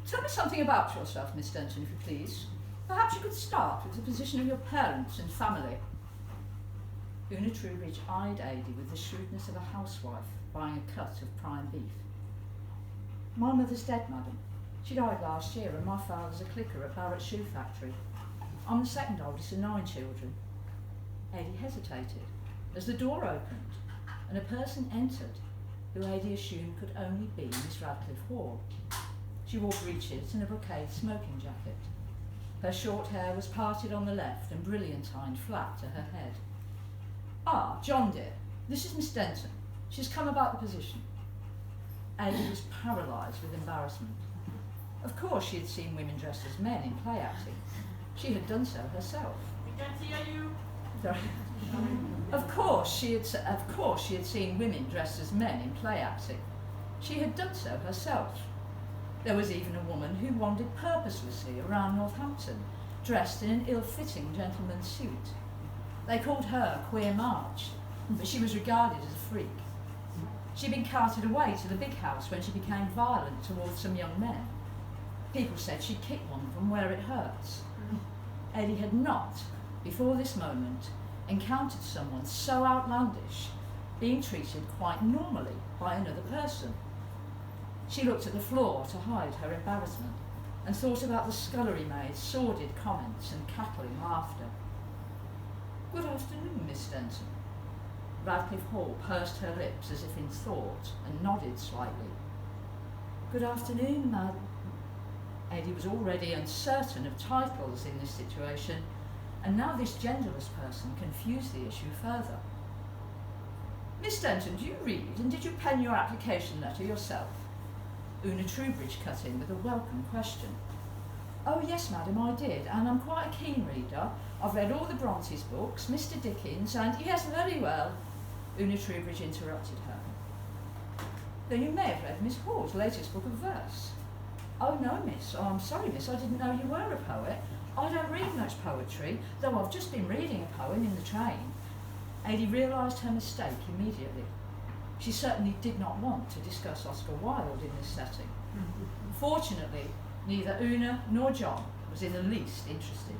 Tell me something about yourself, Miss Denton, if you please. Perhaps you could start with the position of your parents and family. Una Troubridge eyed Adie with the shrewdness of a housewife buying a cut of prime beef. My mother's dead, madam. She died last year, and my father's a clicker at Barrett's shoe factory. I'm the second oldest of 9 children. Adie hesitated as the door opened and a person entered who Adie assumed could only be Miss Radcliffe Hall. She wore breeches and a brocade smoking jacket. Her short hair was parted on the left and brilliantined flat to her head. Ah, John dear, this is Miss Denton. She's come about the position. Adie was paralysed with embarrassment. Of course she had seen women dressed as men in play acting. She had done so herself. We can't hear you. Sorry. Of course she had seen women dressed as men in play acting. She had done so herself. There was even a woman who wandered purposelessly around Northampton, dressed in an ill-fitting gentleman's suit. They called her Queer March, but she was regarded as a freak. She'd been carted away to the big house when she became violent towards some young men. People said she'd kicked one of them where it hurts. Adie had not, before this moment, encountered someone so outlandish, being treated quite normally by another person. She looked at the floor to hide her embarrassment and thought about the scullery maid's sordid comments and cackling laughter. Good afternoon, Miss Denton. Radcliffe Hall pursed her lips as if in thought and nodded slightly. Good afternoon, madam. Adie was already uncertain of titles in this situation, and now this genderless person confused the issue further. Miss Denton, do you read, and did you pen your application letter yourself? Una Troubridge cut in with a welcome question. Oh yes, madam, I did, and I'm quite a keen reader. I've read all the Brontes books, Mr. Dickens, and yes, very well. Una Troubridge interrupted her. Then you may have read Miss Hall's latest book of verse. Oh no, miss. Oh, I'm sorry, miss. I didn't know you were a poet. I don't read much poetry, though I've just been reading a poem in the train. Adie realised her mistake immediately. She certainly did not want to discuss Oscar Wilde in this setting. Fortunately, neither Una nor John was in the least interested.